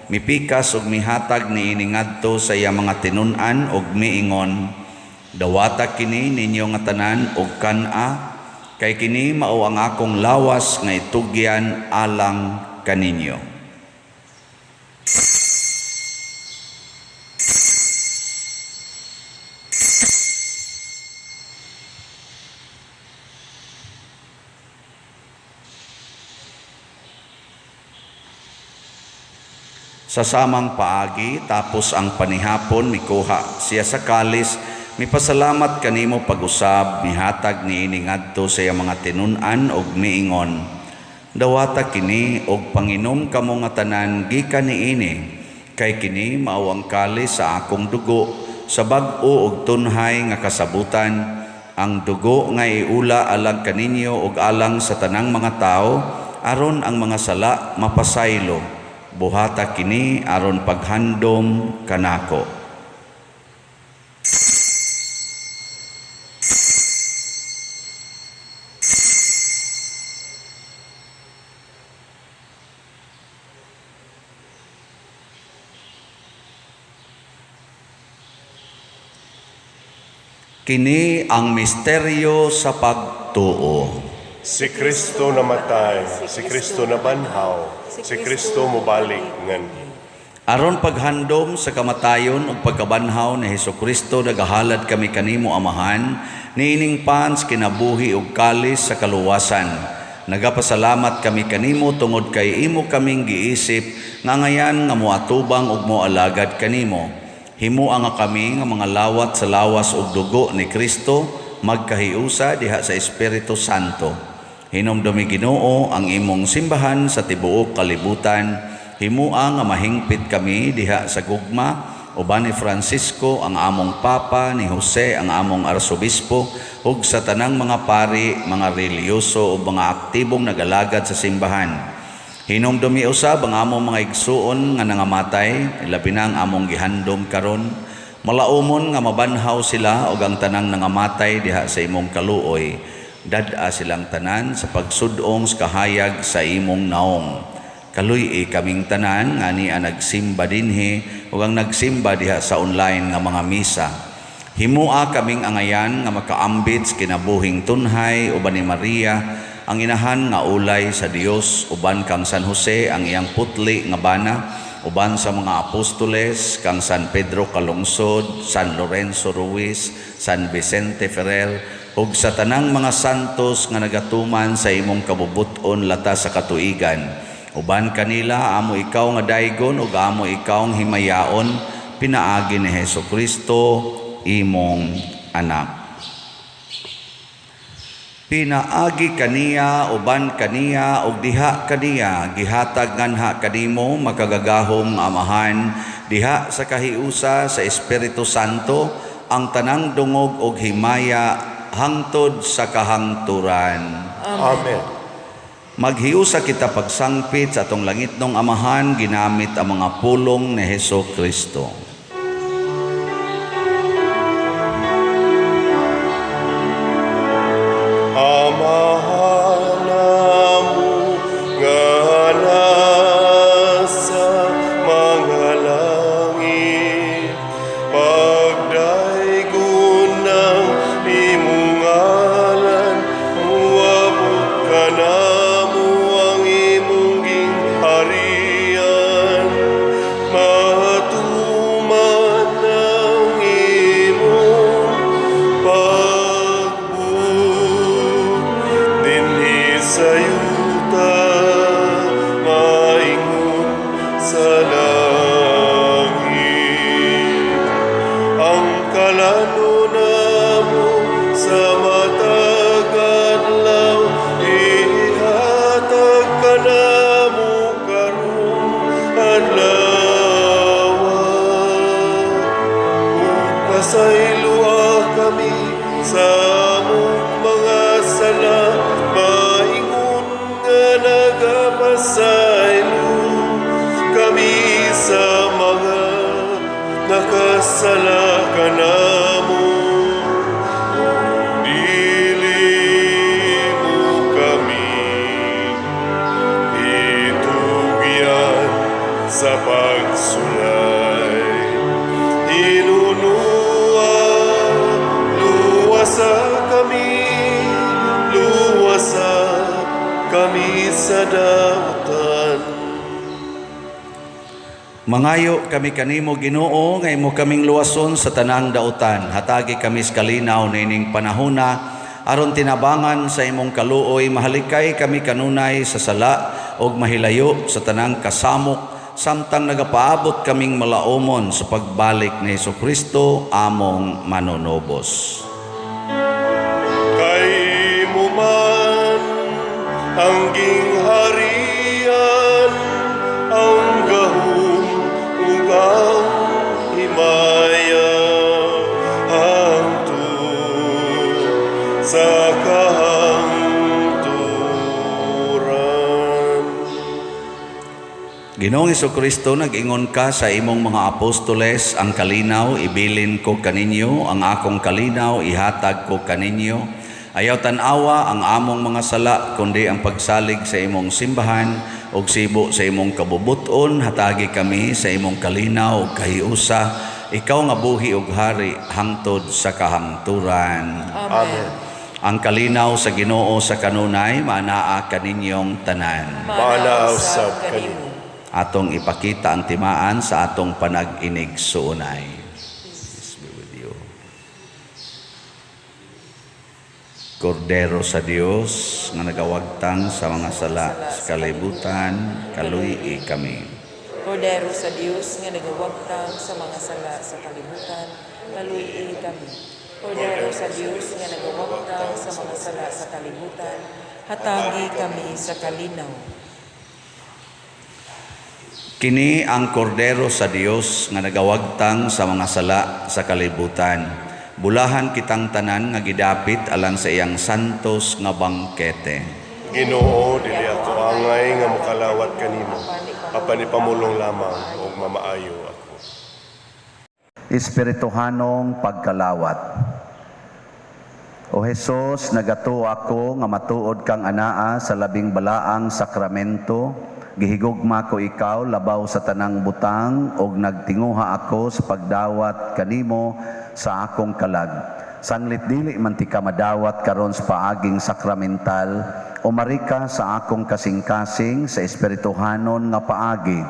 mipikas ug mihatag niini ngadto sa iyang mga tinun-an ug miingon, dawata kini ninyo nga tanan og kan-a, kay kini mao ang akong lawas nga itugyan alang kaninyo. Sa samang paagi, tapos ang panihapon, mikuha siya sa kalis, mipasalamat kanimo pag-usab, mihatag niini ngadto sa iyang mga tinun-an ug miingon, dawata kini og panginom kamo nga tanan gikan niini, kay kini mao ang kalis sa akong dugo, sa bag-o ug tunhay nga kasabutan, ang dugo nga iula alang kaninyo ug alang sa tanang mga tao, aron ang mga sala mapasaylo. Buhata kini aron paghandom kanako. Kini ang misteryo sa pagtuo. Si Kristo namatay, si Kristo nabanhaw, si Kristo mubalik ngan. Aron paghandom sa kamatayon ug pagkabanhaw ni Hesukristo nagahalad kami kanimo amahan, niining pans kinabuhi ug kalis sa kaluwasan. Nagapasalamat kami kanimo tungod kay imo kaming giisip nga ngayan nga moatubang ug moalagad kanimo. Himuang nga kami nga mga lawat sa lawas ug dugo ni Kristo magkahiusa diha sa Espiritu Santo. Hinumdumi Ginoo ang imong simbahan sa tibuok kalibutan. Himuang nga mahingpit kami diha sa gugma, uban ni Francisco ang among Papa, ni Jose ang among Arsobispo, ug sa tanang mga pari, mga reliyoso o mga aktibong nagalagad sa simbahan. Hinumdumi usab ang among mga igsuon nga nangamatay, ilabi na ang among gihandom karon. Malaumon nga mabanhaw sila ug ang tanang nangamatay diha sa imong kaluoy. Dad-a silang tanan sa pagsudong sa kahayag sa imong naong. Kaluy kaming tanan nga niya nagsimba dinhi ug ang nagsimba diha sa online nga mga misa. Himua kaming angayan nga makaambit sa kinabuhing tunhay uban ni Maria, ang inahan nga ulay sa Dios, uban kang San Jose ang iyang putli nga bana, uban sa mga apostoles kang San Pedro Calungsod, San Lorenzo Ruiz, San Vicente Ferrer, ug sa tanang mga santos nga nagatuman sa imong kabubuton lata sa katuigan. Uban kanila amo ikaw nga daygon ug amo ikaw ang himayaon, pinaagi ni Hesukristo imong anak. Pinaagi kaniya uban kaniya ug diha kaniya gihatag nganha kanimo makagagahom amahan diha sa kahiusa sa Espiritu Santo ang tanang dungog ug himaya hangtod sa kahangturan. Amen. Maghiusa kita pagsangpit sa atong langitnong amahan ginamit ang mga pulong ni Hesukristo. Amahan namu nga nasa mga langit, pagdaygon ng imong ngalan, muabot ka namo ang imong gingharian, matuman ang imong dinhi sa yuta, maingon sa langit. Ang kalano namo sa matag adlaw, ihatag ka namo karong adlaw. Pasayloa kami sa among mga sala, maingon nga nagapasaylo kami sa mga nakasala kanamo. Dili mo sa dautan. Mangayo kami kanimo Ginoo nga imo kaming luwason sa tanang dautan. Hatagi kami sa kalinaw nining panahona aron tinabangan sa imong kaluoy. Mahalikay kami kanunay sa sala og mahilayo sa tanang kasamok samtang nagapaabot kaming malaumon sa pagbalik ni Hesukristo among manunobos. Kay mo man ang gingharian, ang gahom ug ang himaya, hangtod sa kahangturan. Ginoong Hesukristo, nag-ingon ka sa imong mga apostoles, ang kalinaw ibilin ko kaninyo, ang akong kalinaw ihatag ko kaninyo. Ayaw tanawa ang among mga sala, kundi ang pagsalig sa imong simbahan ug sibo sa imong kabubuton. Hatagi kami sa imong kalinaw ug kahiusa, ikaw nga buhi ug hari hangtod sa kahangturan. Amen. Ang kalinaw sa Ginoo sa kanunay maanaa kaninyong tanan. Manaw sab kanimo. Atong ipakita ang timaan sa atong panag-inig suunay. Peace be with you. Kordero sa Dios nga nagawagtang sa mga sala sa kalibutan, kaluyi kami. Kordero sa Dios nga nagawagtang sa mga sala sa kalibutan, kaluyi kami. Kordero sa Dios nga nagawagtang sa mga sala sa kalibutan, hatagi kami sa kalinaw. Kini ang kordero sa Dios nga nagawagtang sa mga sala sa kalibutan. Bulahan kitang tanan nga gidapit alang sa iyang santos nga bangkete. Ginoo, dili ako angay nga mokalawat kanimo. Apan ipamulong lamang ug mamaayo ako. Espirituhanong pagkalawat. O Jesus, nagato ako nga matuod kang anaa sa labing balaang sakramento. Gihigugma ko ikaw labaw sa tanang butang ug nagtinguha ako sa pagdawat kanimo sa akong kalag. Sanglit dili man ti ka madawat karon sa paaging sakramental, umarika sa akong kasing-kasing sa espirituhanon nga paagi.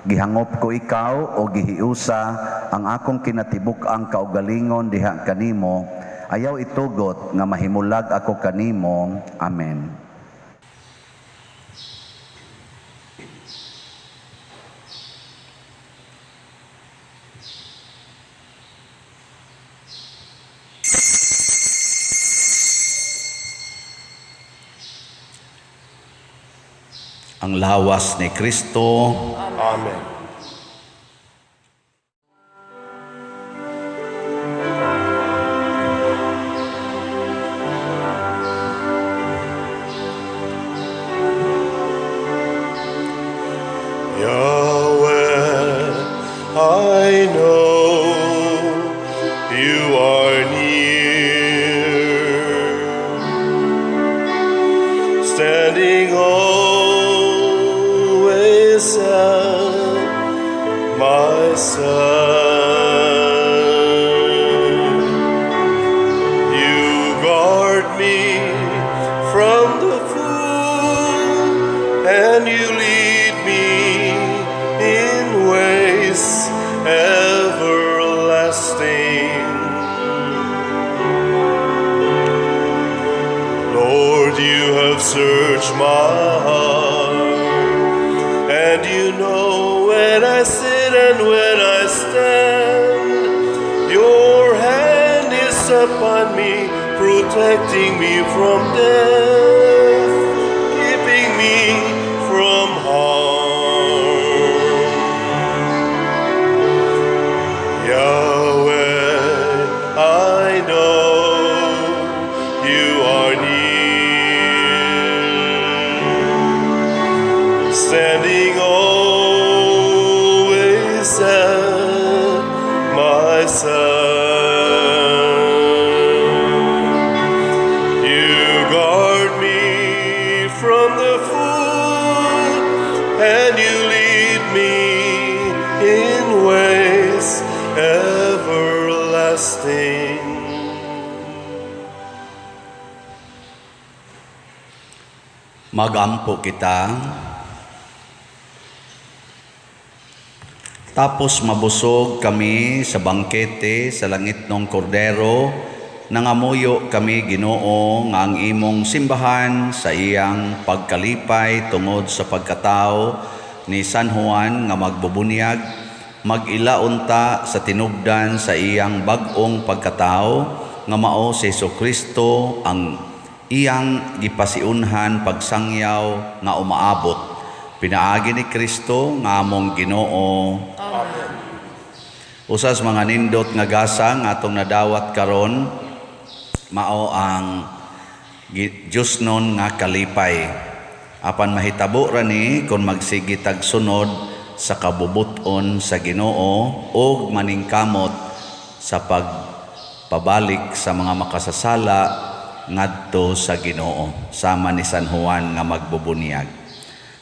Gihangop ko ikaw o gihiusa ang akong kinatibuk-ang kaugalingon diha kanimo. Ayaw itugot nga mahimulag ako kanimo. Amen. Ang lawas ni Kristo. Amen. Yahweh, I know you are near, standing always at my side. You guard me from the fool, and you lead me in ways everlasting. Lord, you have searched my heart, and you know when I sit and when I stand. Your hand is upon me, protecting me from death, keeping me from harm. Yahweh, I know you are near, standing always at my side. You guard me from the fool, Magampo kita. Tapos mabusog kami sa bangkete sa langit ng kordero, nangamuyo kami Ginoo nga ang imong simbahan sa iyang pagkalipay tungod sa pagkatao ni San Juan nga magbubunyag, mag-ilaunta sa tinubdan sa iyang bag-ong pagkatao nga mao si Jesucristo ang iyang gipasiunhan pagsangyaw nga umaabot. Pinaagi ni Kristo nga among Ginoo. Amen. Usas mga nindot nga gasa nga atong nadawat karon mao ang Diyos nun nga kalipay. Apan mahitabo ra ni kung magsigi tag sunod sa kabubuton sa Ginoo ug maningkamot sa pagpabalik sa mga makasasala ngadto sa Ginoo sama ni San Juan nga magbubunyag.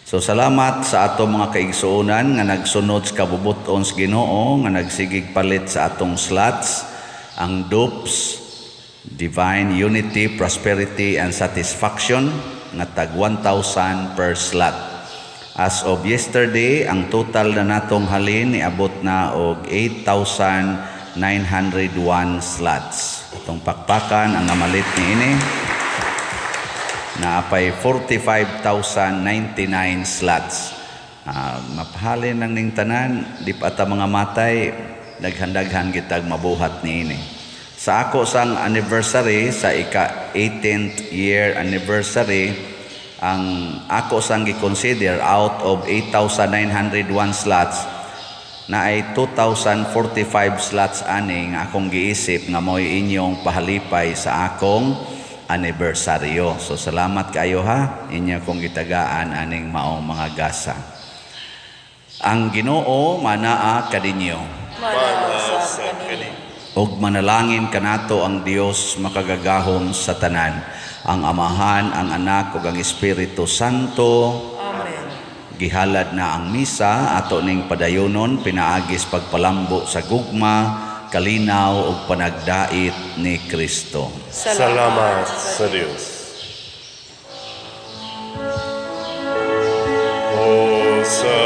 So salamat sa atong mga kaigsuonan nga nagsunod sa kabubuton sa Ginoo nga nagsigig palit sa atong slots ang DUPS, Divine Unity, Prosperity and Satisfaction nga tag 1,000 per slot. As of yesterday, ang total na natong halin niabot na og 8,901 slots. Itong pakpakan ang namalit niini na apay 45,099 slots. Mapahalin lang ning tanan, di pa ata mga matay, daghan-daghan kitag mabuhat niini. Sa ako sang anniversary, sa ika-18th year anniversary, ang ako sang gi-consider out of 8,901 slots, na ay 2,045 slots ani nga akong giisip nga mo'y inyong pahalipay sa akong anibersaryo. So salamat kayo ha, inyo kong gitagaan aning maong mga gasa. Ang Ginoo manaa kadinyo. Manasa kanini. Og manalangin kanato ang Dios makagagahom sa tanan, ang Amahan, ang Anak ug ang Espiritu Santo. Amen. Gihalad na ang misa ato ning padayonon pinaagis pagpalambo sa gugma, kalinaw ug panagdait ni Kristo. Salamat sa Diyos. O sa